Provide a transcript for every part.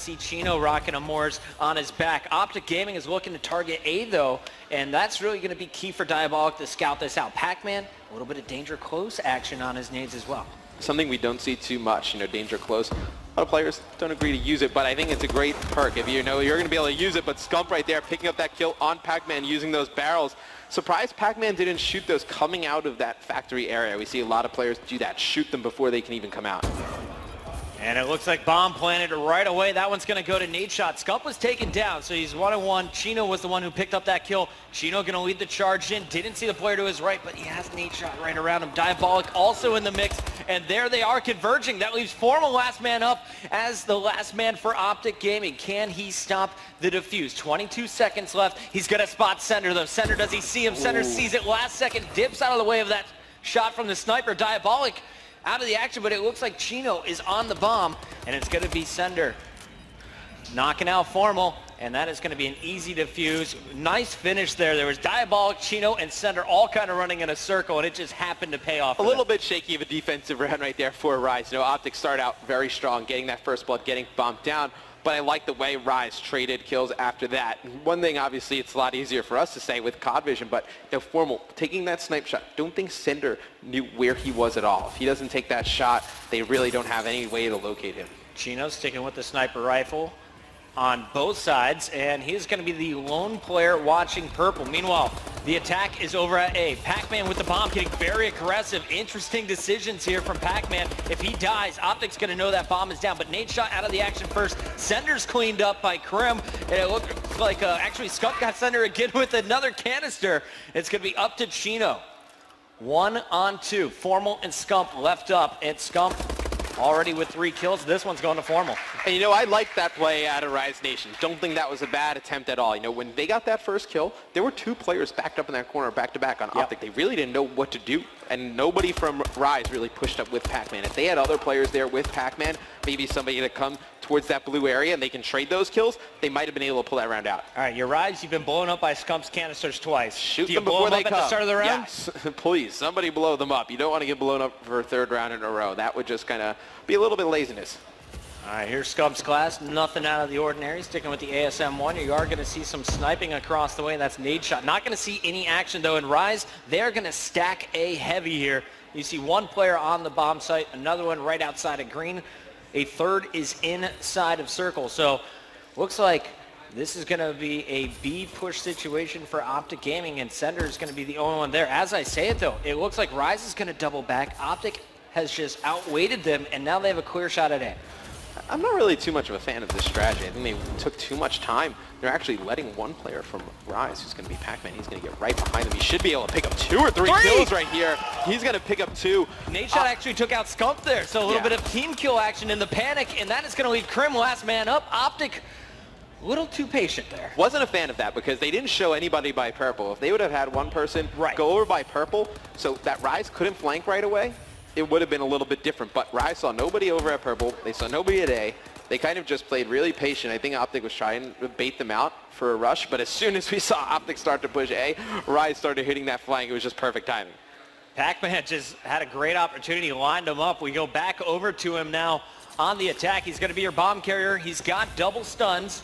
See Chino rocking a Moors on his back. OpTic Gaming is looking to target A though, and that's really going to be key for Diabolic to scout this out. Pac-Man, a little bit of danger close action on his nades as well. Something we don't see too much, danger close. A lot of players don't agree to use it, but I think it's a great perk. If you know you're going to be able to use it, but Scump right there picking up that kill on Pac-Man using those barrels. Surprised Pac-Man didn't shoot those coming out of that factory area. We see a lot of players do that, shoot them before they can even come out. And it looks like bomb planted right away. That one's going to go to Nadeshot. Scump was taken down, so he's 1-on-1. Chino was the one who picked up that kill. Chino going to lead the charge in. Didn't see the player to his right, but he has Nadeshot right around him. Diabolic also in the mix, and there they are converging. That leaves Formal last man up as the last man for OpTic Gaming. Can he stop the defuse? 22 seconds left. He's going to spot Center, though. Center, does he see him? Center sees it last second, dips out of the way of that shot from the sniper. Diabolic out of the action, but it looks like Chino is on the bomb, and it's going to be Sender knocking out Formal, and that is going to be an easy defuse. Nice finish there. There was Diabolic, Chino, and Sender all kind of running in a circle, and it just happened to pay off. A little bit shaky of a defensive round right there for Rise. OpTic started out very strong, getting that first blood, getting bombed down. But I like the way Rise traded kills after that. One thing, obviously, it's a lot easier for us to say with COD vision, but Formal taking that snipe shot, don't think Sender knew where he was at all. If he doesn't take that shot, they really don't have any way to locate him. Chino sticking with the sniper rifle on both sides, and he's going to be the lone player watching purple. Meanwhile, the attack is over at A. Pac-Man with the bomb getting very aggressive. Interesting decisions here from Pac-Man. If he dies, OpTic's going to know that bomb is down, but Nadeshot out of the action first. Sender's cleaned up by Krim, and it looked like actually Scump got Sender again with another canister. It's going to be up to Chino. 1-on-2. Formal and Scump left up, and Scump already with 3 kills. This one's going to Formal. And I like that play out of Rise Nation. Don't think that was a bad attempt at all. When they got that first kill, there were 2 players backed up in that corner back to back on OpTic. They really didn't know what to do, and nobody from Rise really pushed up with Pac-Man. If they had other players there with Pac-Man, maybe somebody to come towards that blue area and they can trade those kills, they might have been able to pull that round out. All right, your Rise, you've been blown up by Scump's canisters twice. Shoot Do you them blow before them they up come. At the start of the round? Yes, please, somebody blow them up. You don't want to get blown up for a 3rd round in a row. That would just kind of be a little bit laziness. All right, here's Scump's class. Nothing out of the ordinary. Sticking with the ASM-1. You are going to see some sniping across the way. That's Nadeshot. Not going to see any action, though, in Rise. They're going to stack A heavy here. You see one player on the bomb site, another one right outside of green. A third is inside of circle. So looks like this is going to be a B push situation for OpTic Gaming, and Sender is going to be the only one there. As I say it, though, it looks like Rise is going to double back. OpTic has just outweighted them, and now they have a clear shot at A. I'm not really too much of a fan of this strategy. I think they took too much time. They're actually letting one player from Rise, who's going to be Pac-Man. He's going to get right behind them. He should be able to pick up 2 or 3 kills right here. He's going to pick up 2. Nadeshot actually took out Scump there, so a little bit of team kill action in the panic, and that is going to leave Krim last man up. OpTic, a little too patient there. Wasn't a fan of that because they didn't show anybody by purple. If they would have had one person go over by purple so that Rise couldn't flank right away, it would have been a little bit different. But Rise saw nobody over at purple. They saw nobody at A. They kind of just played really patient. I think OpTic was trying to bait them out for a rush, but as soon as we saw OpTic start to push A, Rise started hitting that flank. It was just perfect timing. Pac-Man just had a great opportunity, lined him up. We go back over to him now on the attack. He's going to be your bomb carrier. He's got double stuns.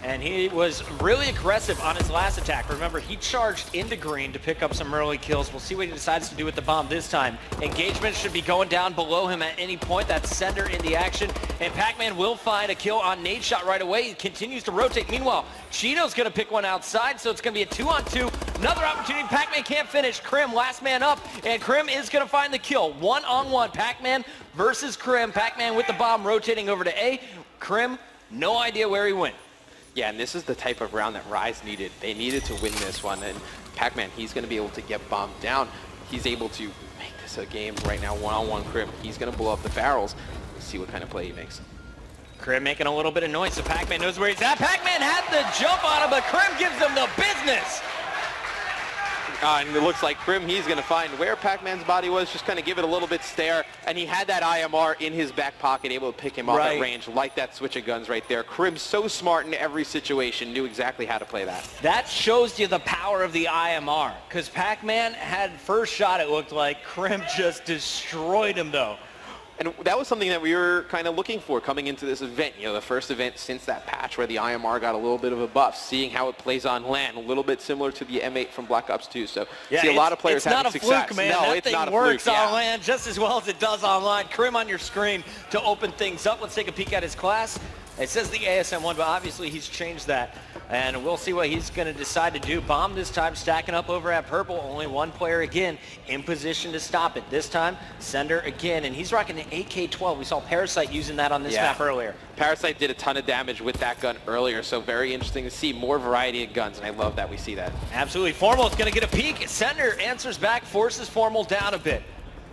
And he was really aggressive on his last attack. Remember, he charged into green to pick up some early kills. We'll see what he decides to do with the bomb this time. Engagement should be going down below him at any point. That's Sender in the action. And Pac-Man will find a kill on Nadeshot right away. He continues to rotate. Meanwhile, Chino's going to pick one outside, so it's going to be a 2-on-2. Another opportunity. Pac-Man can't finish. Krim, last man up. And Krim is going to find the kill. 1-on-1. Pac-Man versus Krim. Pac-Man with the bomb rotating over to A. Krim, no idea where he went. Yeah, and this is the type of round that Rise needed. They needed to win this one, and Pac-Man, he's going to be able to get bombed down. He's able to make this a game right now, 1-on-1 Krim. He's going to blow up the barrels. Let's see what kind of play he makes. Krim making a little bit of noise, so Pac-Man knows where he's at. Pac-Man had the jump on him, but Krim gives him the business. And it looks like Krim, he's going to find where Pac-Man's body was, just kind of give it a little bit stare, and he had that IMR in his back pocket, able to pick him off at range, like that switch of guns right there. Krim's so smart in every situation, knew exactly how to play that. That shows you the power of the IMR, because Pac-Man had first shot, it looked like. Krim just destroyed him, though. And that was something that we were kind of looking for coming into this event. You know, the first event since that patch where the IMR got a little bit of a buff, seeing how it plays on LAN, a little bit similar to the M8 from Black Ops 2. So yeah, see a lot of players having success. It's not a fluke, man. No, that it's thing not a works fluke. on LAN just as well as it does online. Krim on your screen to open things up. Let's take a peek at his class. It says the ASM1, but obviously he's changed that. And we'll see what he's going to decide to do. Bomb this time stacking up over at purple. Only one player again in position to stop it. This time, Sender again. And he's rocking an AK-12. We saw Parasite using that on this map earlier. Parasite did a ton of damage with that gun earlier, so very interesting to see more variety of guns, and I love that we see that. Absolutely. Formal is going to get a peek. Sender answers back, forces Formal down a bit.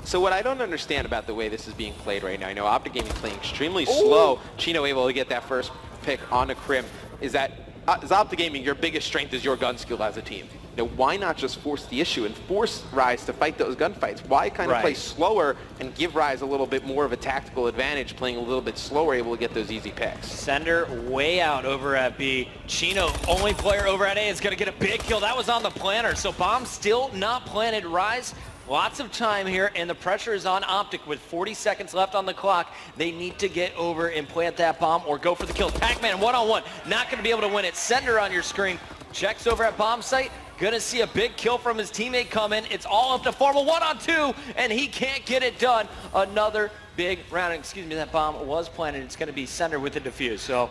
So what I don't understand about the way this is being played right now, I know OpTic Gaming playing extremely slow. Chino able to get that first pick onto Krim. Is OpTic Gaming, your biggest strength is your gun skill as a team. You know, why not just force the issue and force Rise to fight those gunfights? Why kind of play slower and give Rise a little bit more of a tactical advantage, playing a little bit slower, able to get those easy picks? Sender way out over at B. Chino, only player over at A, is going to get a big kill. That was on the planter, so bomb still not planted. Rise, lots of time here, and the pressure is on OpTic with 40 seconds left on the clock. They need to get over and plant that bomb or go for the kill. Pac-Man one-on-one, not going to be able to win it. Sender on your screen, checks over at bomb site. Gonna see a big kill from his teammate come in. It's all up to Formal, 1-on-2, and he can't get it done. Another big round. Excuse me, that bomb was planted. It's gonna be Sender with the defuse. So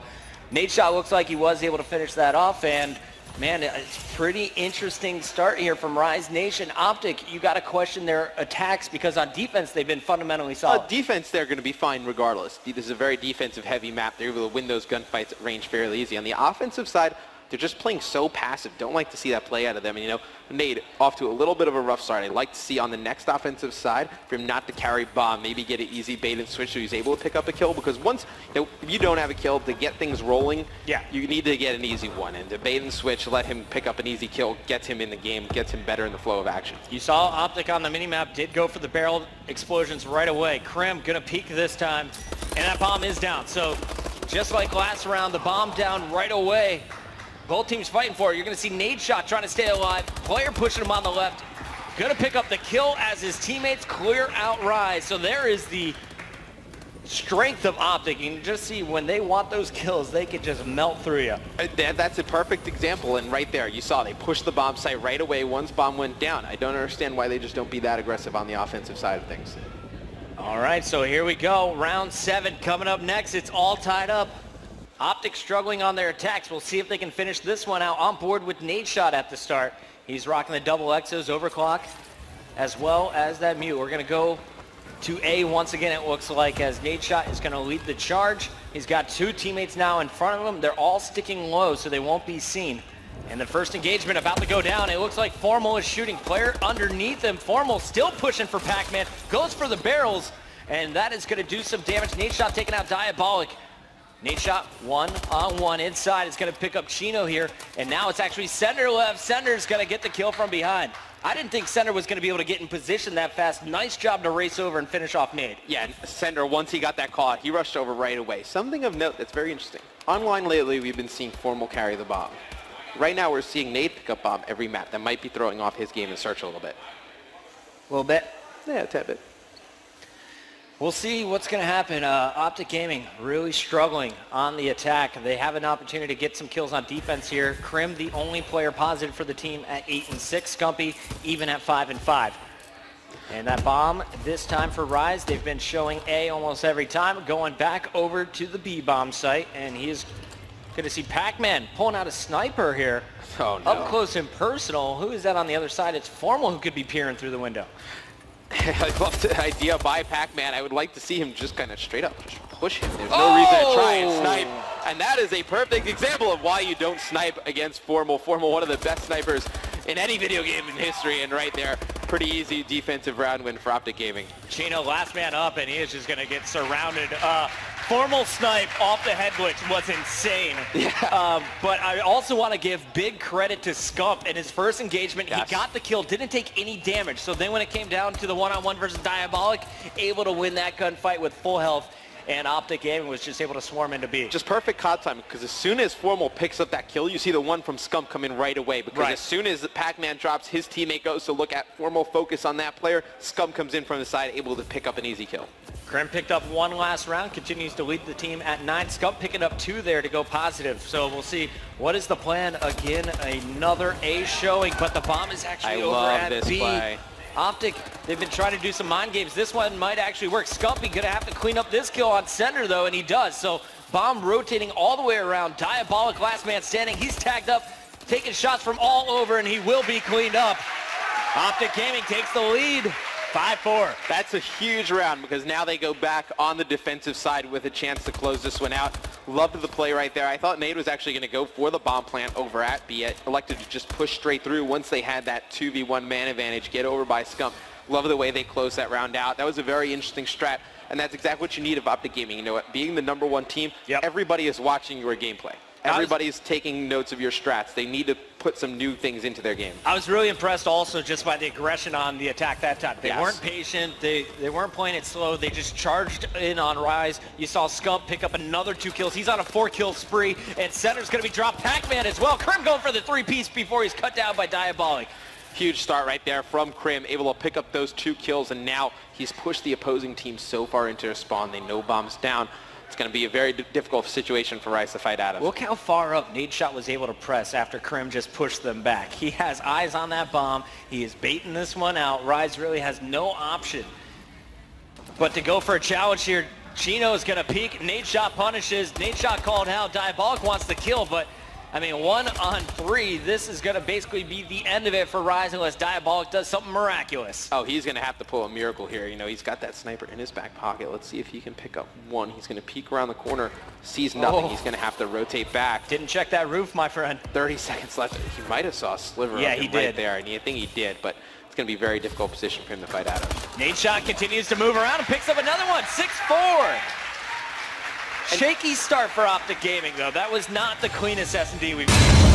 Nadeshot looks like he was able to finish that off, and man, it's pretty interesting start here from Rise Nation. OpTic, you got to question their attacks because on defense they've been fundamentally solid. Defense, they're going to be fine regardless. This is a very defensive-heavy map. They're able to win those gunfights at range fairly easy. On the offensive side, they're just playing so passive. Don't like to see that play out of them. And, you know, Nade off to a little bit of a rough start. I'd like to see on the next offensive side for him not to carry bomb, maybe get an easy bait and switch so he's able to pick up a kill. Because once, you know, if you don't have a kill, to get things rolling, you need to get an easy one. And to bait and switch, let him pick up an easy kill, gets him in the game, gets him better in the flow of action. You saw OpTic on the minimap did go for the barrel explosions right away. Krim gonna peek this time, and that bomb is down. So just like last round, the bomb down right away. Both teams fighting for it. You're going to see Nadeshot trying to stay alive. Player pushing him on the left. Going to pick up the kill as his teammates clear out Rise. So there is the strength of OpTic. You can just see when they want those kills, they can just melt through you. That's a perfect example. And right there, you saw they pushed the bomb site right away once bomb went down. I don't understand why they just don't be that aggressive on the offensive side of things. All right, so here we go. Round 7 coming up next. It's all tied up. OpTic struggling on their attacks. We'll see if they can finish this one out on board with Nadeshot at the start. He's rocking the double Exos overclock as well as that mute. We're going to go to A once again, it looks like, as Nadeshot is going to lead the charge. He's got 2 teammates now in front of him. They're all sticking low so they won't be seen. And the first engagement about to go down. It looks like Formal is shooting. Player underneath him. Formal still pushing for Pac-Man. Goes for the barrels, and that is going to do some damage. Nadeshot taking out Diabolic. Nadeshot one-on-one inside. It's going to pick up Chino here, and now it's actually Sender left. Sender's going to get the kill from behind. I didn't think Sender was going to be able to get in position that fast. Nice job to race over and finish off Nade. Yeah, Sender, once he got that call, he rushed over right away. Something of note that's very interesting. Online lately, we've been seeing Formal carry the bomb. Right now, we're seeing Nade pick up bomb every map. That might be throwing off his game and search a little bit. A little bit? Yeah, a tad bit. We'll see what's going to happen. OpTic Gaming really struggling on the attack. They have an opportunity to get some kills on defense here. Krim, the only player positive for the team at 8-6. Scumpy, even at 5-5. And that bomb this time for Rise. They've been showing A almost every time. Going back over to the B bomb site. And he is going to see Pac-Man pulling out a sniper here. Oh, no. Up close and personal. Who is that on the other side? It's Formal who could be peering through the window. I love the idea by Pac-Man. I would like to see him just kind of straight up just push him. There's no reason to try and snipe. And that is a perfect example of why you don't snipe against Formal. Formal, one of the best snipers in any video game in history. And right there, pretty easy defensive round win for OpTic Gaming. Chino, last man up, and he is just going to get surrounded. Formal snipe off the head glitch was insane. Yeah. But I also want to give big credit to Scump. In his first engagement, he got the kill, didn't take any damage. So then when it came down to the one-on-one versus Diabolic, able to win that gunfight with full health. and OpTic Gaming was just able to swarm into B. Just perfect COD timing, because as soon as Formal picks up that kill, you see the one from Scump come in right away, because as soon as the Pac-Man drops, his teammate goes to look at Formal, focus on that player, Scump comes in from the side, able to pick up an easy kill. Krim picked up one last round, continues to lead the team at 9. Scump picking up 2 there to go positive. So we'll see what is the plan. Again, another A showing, but the bomb is actually over at B. Play. OpTic, they've been trying to do some mind games. This one might actually work. Scumpy gonna have to clean up this kill on center though, and he does. So bomb rotating all the way around. Diabolic last man standing. He's tagged up, taking shots from all over, and he will be cleaned up. OpTic Gaming takes the lead. 5-4. That's a huge round, because now they go back on the defensive side with a chance to close this one out. Loved the play right there. I thought Nade was actually going to go for the bomb plant over at B. Elected to just push straight through once they had that 2v1 man advantage, get over by Scump. Love the way they closed that round out. That was a very interesting strat, and that's exactly what you need of OpTic Gaming. You know what? Being the #1 team, everybody is watching your gameplay. Everybody's taking notes of your strats. They need to put some new things into their game. I was really impressed also just by the aggression on the attack that time. They weren't patient. They weren't playing it slow. They just charged in on Rise. You saw Scump pick up another 2 kills. He's on a 4-kill spree, and center's going to be dropped. Pac-Man as well. Krim going for the 3-piece before he's cut down by Diabolic. Huge start right there from Krim, able to pick up those 2 kills, and now he's pushed the opposing team so far into their spawn. They know bombs down. It's going to be a very difficult situation for Rice to fight out of. Look how far up Nadeshot was able to press after Krim just pushed them back. He has eyes on that bomb. He is baiting this one out. Rise really has no option but to go for a challenge here. Chino is going to peek. Nadeshot punishes. Nadeshot called out. Diabolic wants the kill, but I mean, 1-on-3, this is going to basically be the end of it for Rise unless Diabolic does something miraculous. Oh, he's going to have to pull a miracle here. You know, he's got that sniper in his back pocket. Let's see if he can pick up one. He's going to peek around the corner, sees nothing. He's going to have to rotate back. Didn't check that roof, my friend. 30 seconds left. He might have saw a sliver of him right there, and I think he did, but it's going to be a very difficult position for him to fight out of. Nadeshot continues to move around and picks up another one. 6-4. Shaky start for OpTic Gaming, though. That was not the cleanest S&D we've seen.